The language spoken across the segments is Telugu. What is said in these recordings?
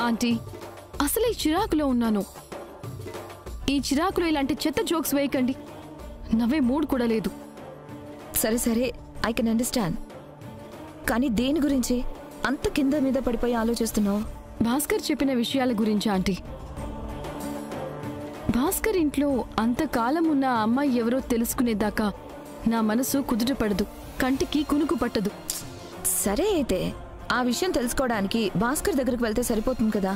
ఆంటీ అసలు ఈ చిరాకులో ఉన్నాను. ఈ చిరాకులో ఇలాంటి చెత్త జోక్స్ వేయకండి. నవ్వే మూడ్ కూడా లేదు. సరే సరే, ఐ కెన్ అండర్స్టాండ్. కానీ దేని గురించి అంత కింద మీద పడిపోయి ఆలోచిస్తున్నావు? భాస్కర్ చెప్పిన విషయాల గురించి ఆంటీ. భాస్కర్ ఇంట్లో అంతకాలం ఉన్న అమ్మాయి ఎవరో తెలుసుకునేదాకా నా మనసు కుదుటపడదు, కంటికి కునుకు పట్టదు. సరే అయితే ఆ విషయం తెలుసుకోవడానికి భాస్కర్ దగ్గరికి వెళ్తే సరిపోతుంది కదా.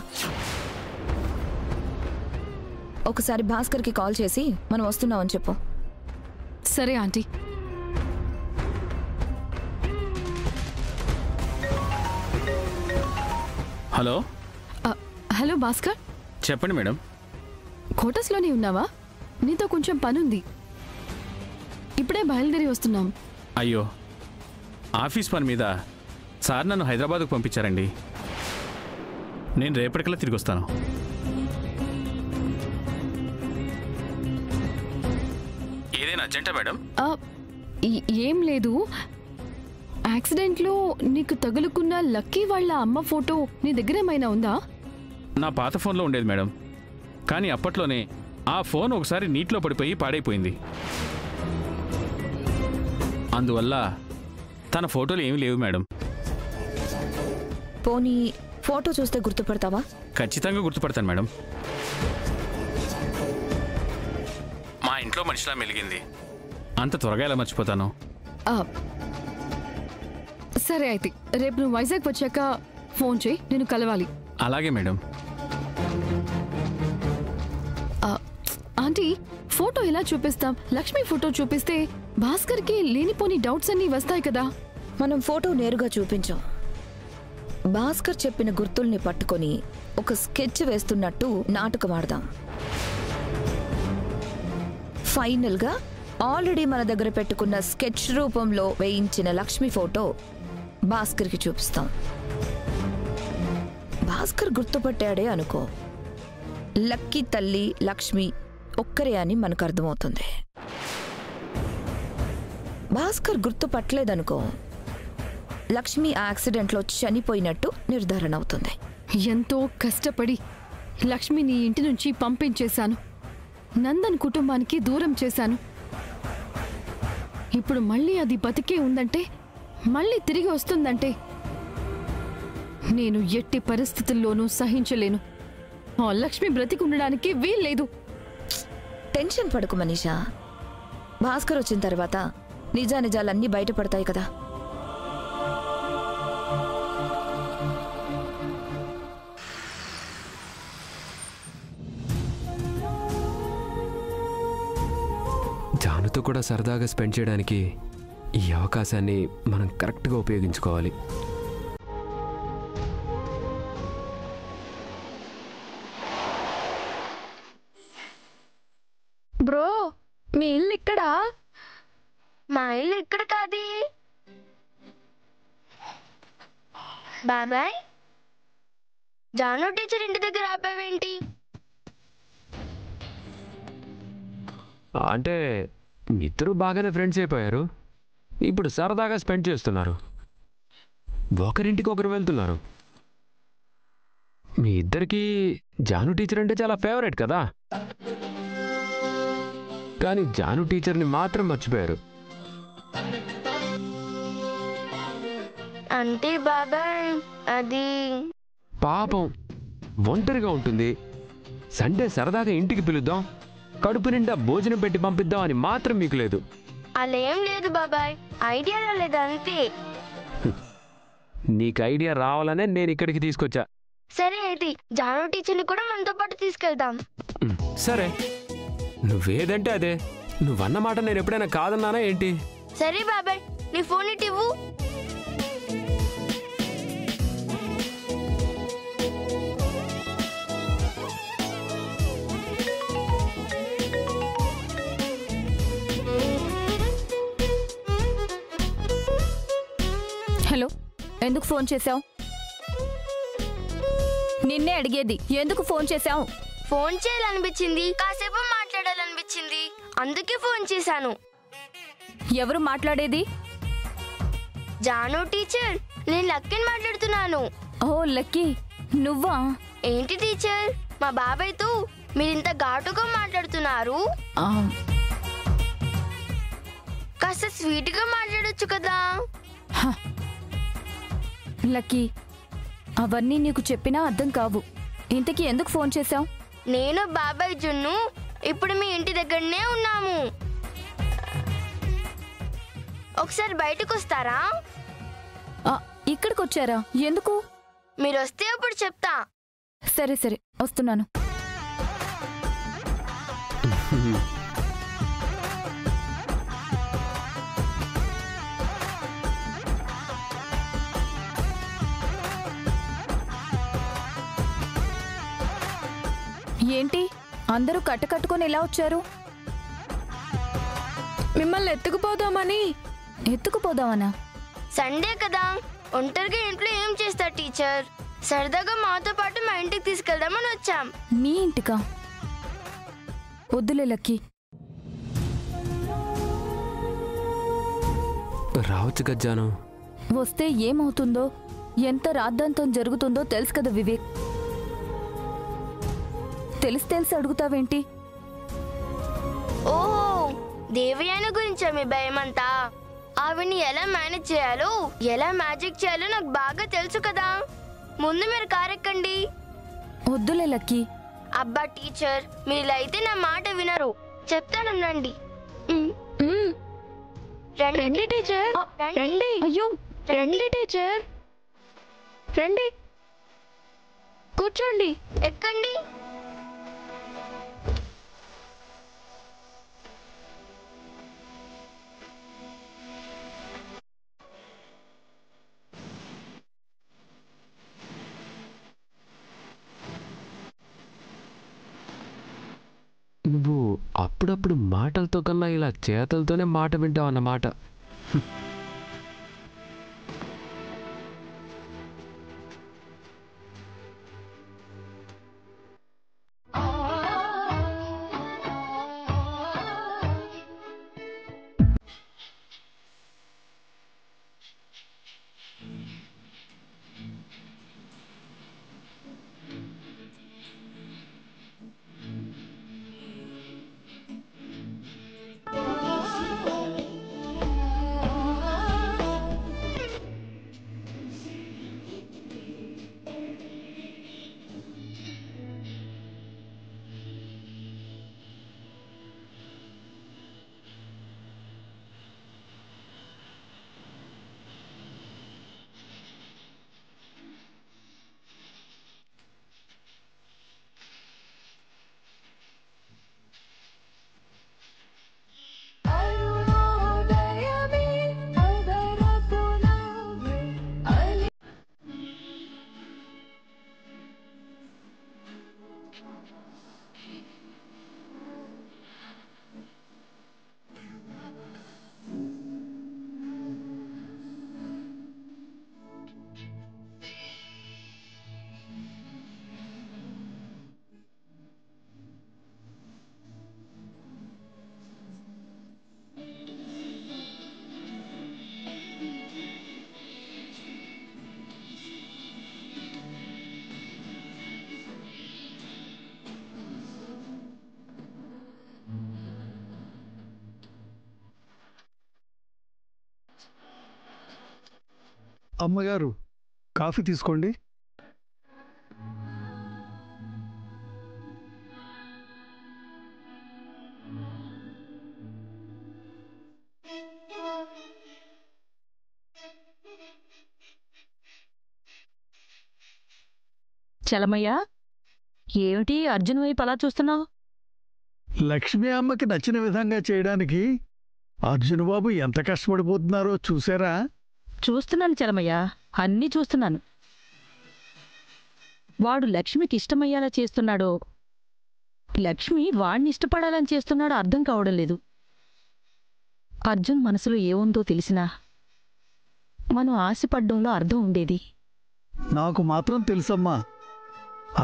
ఒకసారి భాస్కర్కి కాల్ చేసి మనం వస్తున్నామని చెప్పు. సరే ఆంటీ. హలో. హలో భాస్కర్. చెప్పండి మేడం. కోటస్లోనే ఉన్నావా? నీతో కొంచెం పనుంది. ఇప్పుడే బయలుదేరి వస్తున్నాం. అయ్యో, ఆఫీస్ పని మీద సార్ నన్ను హైదరాబాద్కు పంపించారండి. నేను రేపటికల్లా తిరిగి వస్తాను. ఏదైనా అర్జెంటా మేడం? ఏం లేదు. యాక్సిడెంట్లో నీకు తగులుకున్న లక్కీ వాళ్ళ అమ్మ ఫోటో నీ దగ్గర ఏమైనా ఉందా? నా పాత ఫోన్లో ఉండేది మేడం, కానీ అప్పట్లోనే ఆ ఫోన్ ఒకసారి నీటిలో పడిపోయి పాడైపోయింది. అందువల్ల తన ఫోటోలు ఏమీ లేవు మేడం. పోనీ ఫోటో చూస్తే గుర్తుపడతావా? ఖచ్చితంగా గుర్తుపడతాను మేడం. మా ఇంట్లో మనిషిలా మెలిగింది. అంత త్వరగా ఎలా మర్చిపోతాను? సరే అయితే రేపు నువ్వు వైజాగ్ వచ్చాక ఫోన్ చేయి, నేను కలవాలి. అలాగే మేడం. ఆంటీ, ఫోటో ఎలా చూపిస్తాం? లక్ష్మి ఫోటో చూపిస్తే భాస్కర్కి లేనిపోని డౌట్స్ అన్నీ వస్తాయి కదా. మనం ఫోటో నేరుగా చూపించాం. భాస్కర్ చెప్పిన గుర్తుల్ని పట్టుకొని ఒక స్కెచ్ వేస్తున్నట్టు నాటకం ఆడదాం. ఫైనల్గా ఆల్రెడీ మన దగ్గర పెట్టుకున్న స్కెచ్ రూపంలో వేయించిన లక్ష్మి ఫోటో భాస్కర్కి చూపిస్తాం. భాస్కర్ గుర్తుపట్టాడే అనుకో, లక్కీ తల్లి లక్ష్మి ఒక్కరే అని మనకు అర్థమవుతుంది. భాస్కర్ గుర్తుపట్టలేదనుకో, లక్ష్మి యాక్సిడెంట్లో చనిపోయినట్టు నిర్ధారణ అవుతుంది. ఎంతో కష్టపడి లక్ష్మిని ఇంటి నుంచి పంపించేశాను. నందన్ కుటుంబానికి దూరం చేశాను. ఇప్పుడు మళ్ళీ అది బతికే ఉందంటే, మళ్ళీ తిరిగి వస్తుందంటే నేను ఎట్టి పరిస్థితుల్లోనూ సహించలేను. ఆ లక్ష్మి బ్రతికి ఉండడానికి వీల్లేదు. టెన్షన్ పడకు మనీషా. భాస్కర్ వచ్చిన తర్వాత నిజానిజాలన్నీ బయటపడతాయి కదా. జానుతో కూడా సరదాగా స్పెండ్ చేయడానికి ఈ అవకాశాన్ని మనం కరెక్ట్గా ఉపయోగించుకోవాలి. బ్రో, మీ ఇల్లు ఇక్కడా? మా ఇల్లు ఇక్కడ కాదు బాబాయ్. జాను టీచర్ ఇంటి దగ్గర ఆపావేంటి? అంటే ఇద్దరు బాగానే ఫ్రెండ్స్ అయిపోయారు. ఇప్పుడు సరదాగా స్పెండ్ చేస్తున్నారు. ఒకరింటికి ఒకరు వెళ్తున్నారు. మీ ఇద్దరికి జాను టీచర్ అంటే చాలా ఫేవరెట్ కదా. కానీ జాను టీచర్ని మాత్రం మర్చిపోయారు. అంటే బాబాయ్ అది పాపం ఒంటరిగా ఉంటుంది. సండే సరదాగా ఇంటికి పిలుద్దాం, కడుపు నిండా భోజనం పెట్టి పంపిద్దాం అని మాత్రం మీకు లేదు. అలా ఏం లేదు బాబాయ్, ఐడియా రాలేదు అంతే. నీకు ఐడియా రావాలనే నేను ఇక్కడికి తీసుకొచ్చా. సరే అయితే జాను టీచర్ని కూడా మనతో పాటు తీసుకెళ్తాం. సరే, నువ్వేదంటే అదే. నువ్వన్నమాట నేను ఎప్పుడైనా కాదన్నానా ఏంటి? సరే బాబాయ్, నీ ఫోన్ ఇటు ఇవ్వు. హలో, ఎందుకు ఫోన్ చేశావు? నిన్నే అడిగేది, ఎందుకు ఫోన్ చేశావు? ఫోన్ చేయాలనిపించింది, కాసేపు మాట్లాడాలనిపించింది, అందుకే ఫోన్ చేశాను. ఎవరు మాట్లాడేది? జాను టీచర్, నేను లక్కీని మాట్లాడుతున్నాను. ఓ లక్కీ, నువ్వా? ఏంటి టీచర్, మా బాబాయ్తో మీరింత ఘాటుగా మాట్లాడుతున్నారు? కాస్త స్వీట్గా మాట్లాడొచ్చు కదా. లక్కీ, అవన్నీ నీకు చెప్పినా అర్థం కావు. ఇంతకీ ఎందుకు ఫోన్ చేశావు? నేను బాబాయ్ జున్ను ఇప్పుడు మీ ఇంటి దగ్గరనే ఉన్నాము. ఒకసారి బయటకు వస్తారా? ఇక్కడికి వచ్చారా? ఎందుకు? మీరు వస్తే అప్పుడు చెప్తా. సరే సరే, వస్తున్నాను. ఏంటి అందరూ కట్టుకొని ఎలా వచ్చారు? మిమ్మల్ని ఎత్తుకుపోదామని. ఎత్తుకుపోదామనా? సండే కదా, ఒంటరిగా ఇంట్లో ఏం చేస్తారు టీచర్? సరదాగా మాతో పాటు మా ఇంటికి తీసుకెళ్దామని వచ్చాం. మీ ఇంటికా? వద్దులే లక్కీ. రావచ్చు గజ్జాను. వస్తే ఏమవుతుందో, ఎంత రాద్ధాంతం జరుగుతుందో తెలుసు కదా వివేక్. తెలిసి అడుగుతావేంటి? ఓహో, దేవయాని గురించా మీ భయమంతా? ఆవిని ఎలా మేనేజ్ చేయాలో, ఎలా మ్యాజిక్ చేయాలో నాకు బాగా తెలుసు కదా. ముందు మీరు కారెక్కండి. వద్దులే లక్కీ. అబ్బా టీచర్, మీరు ఇలా అయితే నా మాట వినరు. చెప్తాను రండి. రండి టీచర్, రండి. అయ్యో, రండి టీచర్, రండి. కూర్చోండి, ఎక్కండి. నువ్వు అప్పుడప్పుడు మాటలతో కన్నా ఇలా చేతలతోనే మాట వింటావు అన్నమాట. అమ్మగారు, కాఫీ తీసుకోండి. చలమయ్య, ఏమిటి అర్జున్ వైపు అలా చూస్తున్నావు? లక్ష్మీ అమ్మకి నచ్చిన విధంగా చేయడానికి అర్జున్ బాబు ఎంత కష్టపడిపోతున్నారో చూసారా? చూస్తున్నాను చలమయ్య, అన్నీ చూస్తున్నాను. వాడు లక్ష్మికి ఇష్టమయ్యేలా చేస్తున్నాడో, లక్ష్మి వాణ్ణి ఇష్టపడాలని చేస్తున్నాడో అర్థం కావడం లేదు. అర్జున్ మనసులో ఏముందో తెలిసినా మనం ఆశపడ్డంలో అర్థం ఉండేది. నాకు మాత్రం తెలుసమ్మా,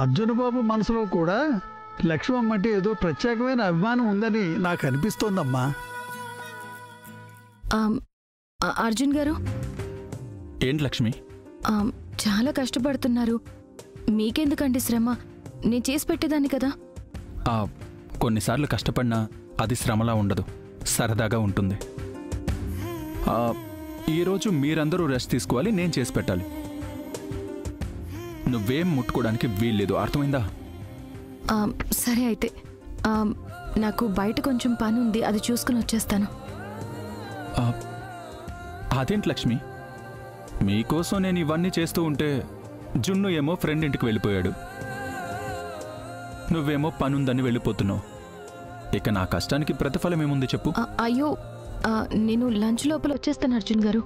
అర్జున్ బాబు మనసులో కూడా లక్ష్మమ్మ అంటే ఏదో ప్రత్యేకమైన అభిమానం ఉందని నాకు అనిపిస్తోందమ్మా. అర్జున్ గారు, ఏంటి లక్ష్మి? చాలా కష్టపడుతున్నారు. మీకెందుకండి శ్రమ? నేను చేసి పెట్టేదాన్ని కదా. కొన్నిసార్లు కష్టపడినా అది శ్రమలా ఉండదు, సరదాగా ఉంటుంది. ఈరోజు మీరందరూ రెస్ట్ తీసుకోవాలి, నేను చేసి పెట్టాలి. నువ్వేం ముట్టుకోవడానికి వీల్లేదు, అర్థమైందా? సరే అయితే నాకు బయట కొంచెం పని ఉంది, అది చూసుకుని వచ్చేస్తాను. అదేంటి లక్ష్మి, మీకోసం నేను ఇవన్నీ చేస్తూ ఉంటే జున్ను ఏమో ఫ్రెండ్ ఇంటికి వెళ్ళిపోయాడు, నువ్వేమో పనుందని వెళ్ళిపోతున్నావు. ఇక నా కష్టానికి ప్రతిఫలం ఏముంది చెప్పు? అయ్యో, నేను లంచ్ లోపల వచ్చేస్తాను అర్జున్ గారు.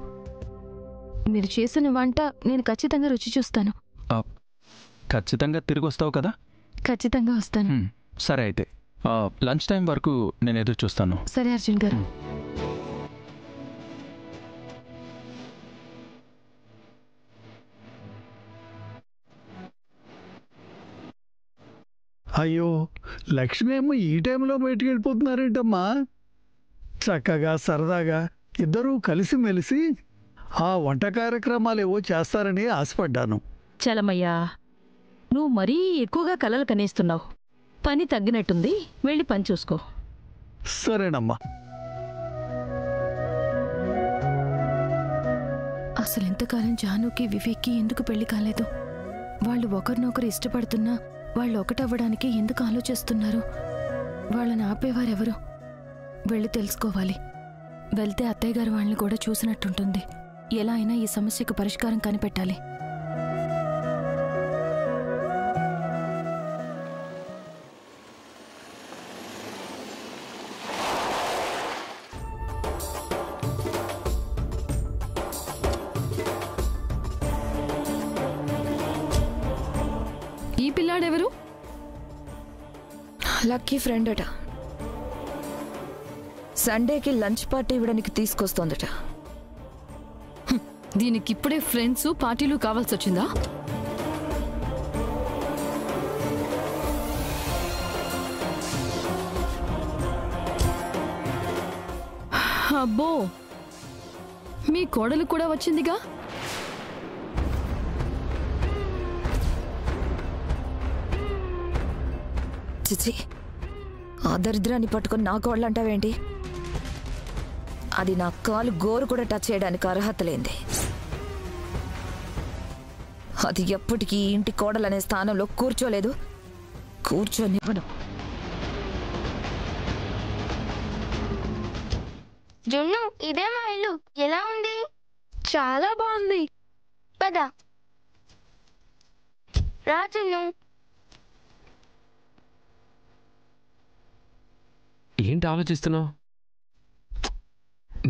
మీరు చేసిన వంట నేను ఖచ్చితంగా రుచి చూస్తాను. ఖచ్చితంగా తిరిగి వస్తావు కదా? ఖచ్చితంగా వస్తాను. సరే అయితే లంచ్ టైం వరకు నేను ఎదురు చూస్తాను. సరే అర్జున్ గారు. అయ్యో, లక్ష్మి ఏమో ఈ టైంలో బయటికి వెళ్ళిపోతున్నారేంటమ్మా? చక్కగా సరదాగా ఇద్దరూ కలిసిమెలిసి ఆ వంట కార్యక్రమాలు ఏవో చేస్తారని ఆశపడ్డాను. చలమయ్యా, నువ్వు మరీ ఎక్కువగా కలలు కనేస్తున్నావు. పని తగ్గినట్టుంది, వెళ్ళి పని చూసుకో. సరేనమ్మా. అసలు ఎంతకాలం జానుకి వివేక్కి ఎందుకు పెళ్లి కాలేదు? వాళ్ళు ఒకరినొకరు ఇష్టపడుతున్నా వాళ్ళు ఒకటవ్వడానికి ఎందుకు ఆలోచిస్తున్నారు? వాళ్ళని ఆపేవారెవరు? వెళ్ళి తెలుసుకోవాలి. వెళ్తే అత్తయ్య గారు వాళ్ళని కూడా చూసినట్టుంటుంది. ఎలా అయినా ఈ సమస్యకు పరిష్కారం కనిపెట్టాలి. ఈ పిల్లాడెవరు? లక్కీ ఫ్రెండ్ అట. సండేకి లంచ్ పార్టీ ఇవ్వడానికి తీసుకొస్తోందట. దీనికి ఇప్పుడే ఫ్రెండ్స్ పార్టీలు కావాల్సి వచ్చిందా? అబ్బో, మీ కోడలు కూడా వచ్చిందిగా. చిచి, ఆ దరిద్రాన్ని పట్టుకొని నా కోళ్ళంటావేంటి? అది నా కాలు గోరు కూడా టచ్ చేయడానికి అర్హత లేంది. అది ఎప్పటికీ ఇంటి కోడలనే స్థానంలో కూర్చోలేదు, కూర్చోనివ్వను. జున్ను, ఇదే మా ఇల్లు. ఎలా ఉంది? చాలా బాగుంది. పద రా జున్ను. ఏంటి ఆలోచిస్తున్నావు?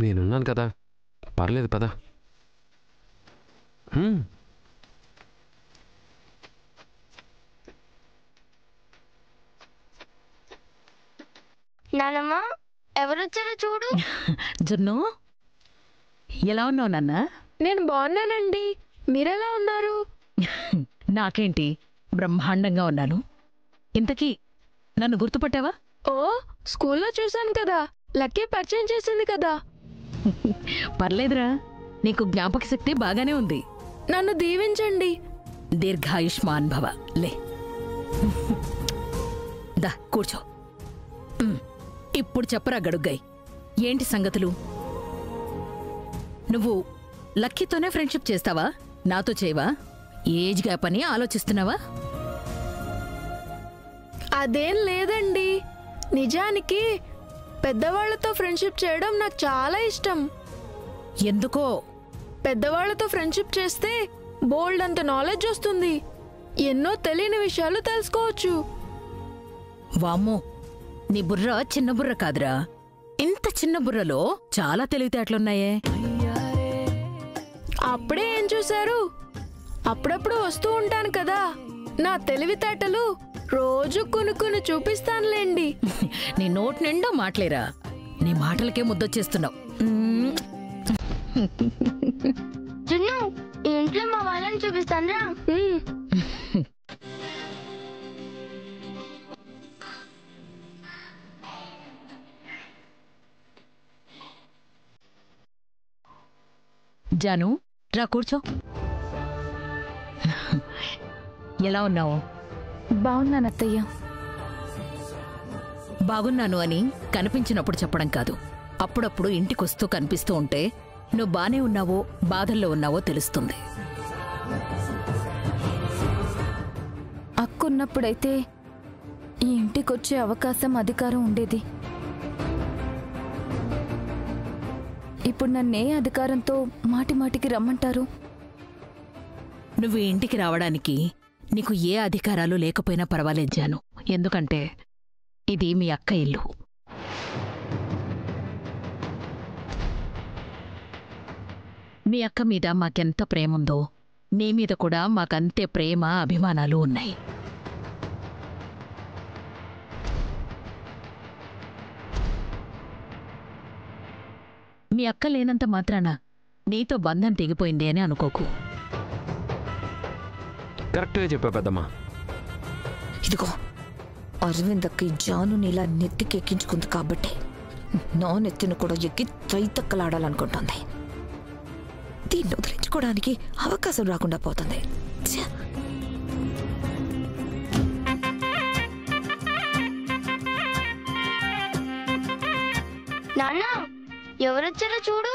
నేనున్నాను కదా, పర్లేదు పద. నానమ్మ, ఎవరొచ్చారో చూడు. జున్ను, ఎలా ఉన్నావు నాన్న? నేను బాగున్నానండి, మీరెలా ఉన్నారు? నాకేంటి, బ్రహ్మాండంగా ఉన్నాను. ఇంతకీ నన్ను గుర్తుపట్టావా? ఓ, స్కూల్లో చూశాను కదా, లక్కీ పరిచయం చేసింది కదా. పర్లేదురా, నీకు జ్ఞాపక శక్తి బాగానే ఉంది. నన్ను దీవించండి. దీర్ఘాయుష్మాన్ భవ. లే, దా కూర్చో. ఇప్పుడు చెప్పరా గడుగ్గాయ్, ఏంటి సంగతులు? నువ్వు లక్కీతోనే ఫ్రెండ్షిప్ చేస్తావా? నాతో చేయవా? ఏజ్ గ్యాప్ అని ఆలోచిస్తున్నావా? అదేం లేదండి, నిజానికి పెద్దవాళ్లతో ఫ్రెండ్షిప్ చేయడం నాకు చాలా ఇష్టం. ఎందుకో? పెద్దవాళ్లతో ఫ్రెండ్షిప్ చేస్తే బోల్డ్ అంత నాలెడ్జ్ వస్తుంది, ఎన్నో తెలియని విషయాలు తెలుసుకోవచ్చు. వామ్మో, నీ బుర్ర చిన్న బుర్ర కాదురా. ఇంత చిన్న బుర్రలో చాలా తెలివితేటలున్నాయే. అప్పుడే ఏం చూశారు? అప్పుడప్పుడు వస్తూ ఉంటాను కదా, నా తెలివితేటలు రోజు కొనుక్కుని చూపిస్తానులేండి. నీ నోటి నిండా మాటలేరా, నీ మాటలకే ముద్దొచ్చేస్తున్నావు. జున్ను, ఈ ఇంట్లో మా వాళ్ళని చూపిస్తాను. జాను, రా కూర్చో. ఎలా ఉన్నావు? బాగున్నాను అత్తయ్య. బాగున్నాను అని కనిపించినప్పుడు చెప్పడం కాదు, అప్పుడప్పుడు ఇంటికొస్తూ కనిపిస్తూ ఉంటే నువ్వు బానే ఉన్నావో బాధల్లో ఉన్నావో తెలుస్తుంది. అక్కున్నప్పుడైతే ఈ ఇంటికొచ్చే అవకాశం, అధికారం ఉండేది. ఇప్పుడు నన్నే అధికారంతో మాటి మాటికి రమ్మంటారు? నువ్వు ఇంటికి రావడానికి నీకు ఏ అధికారాలు లేకపోయినా పర్వాలేదు జాను. ఎందుకంటే ఇది మీ అక్క ఇల్లు. మీ అక్క మీద మాకెంత ప్రేముందో నీ మీద కూడా మాకంతే ప్రేమ, అభిమానాలు ఉన్నాయి. మీ అక్క లేనంత మాత్రాన నీతో బంధం తెగిపోయింది అని అనుకోకు. కరెక్ట్గా చెప్పా పెద్దమ్మా. ఇదిగో అరవింద్ అక్క ఈ జానుని ఇలా నెత్తికెక్కించుకుంది కాబట్టి నా నెత్తిని కూడా ఎక్కి తైతక్కలాడాలనుకుంటుంది. దీన్ని వదిలించుకోవడానికి అవకాశం రాకుండా పోతుంది. ఛ! నాన్న, ఎవరొచ్చారో చూడు.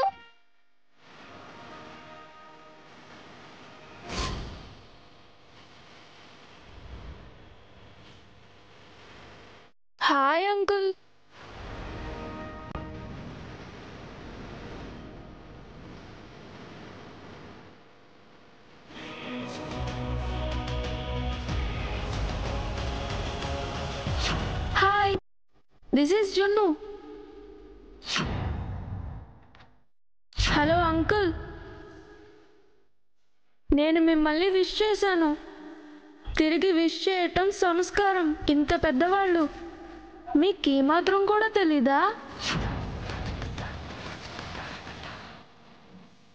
Hi uncle. Hi, this is జున్ను. హలో అంకుల్, నేను మిమ్మల్ని విష్ చేశాను. తిరిగి విష్ చేయటం సంస్కారం. ఇంత పెద్దవాళ్ళు మీకు ఈ మాత్రం కూడా తెలీదా?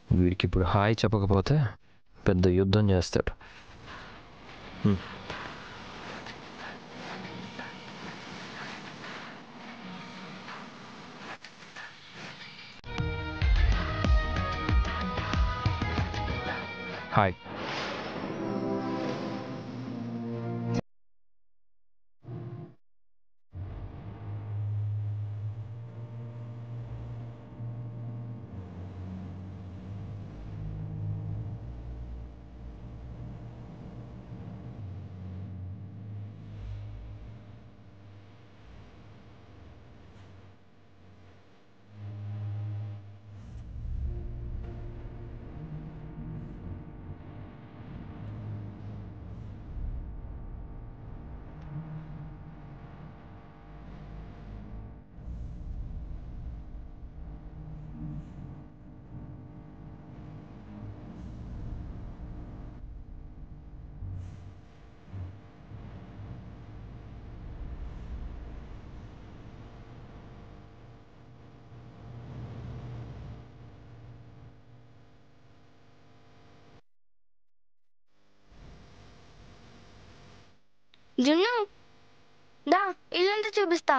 వీడికి ఇప్పుడు హాయ్ చెప్పకపోతే పెద్ద యుద్ధం చేస్తాడు. హాయ్. జున్ను, దా ఇల్లంతా చూపిస్తా.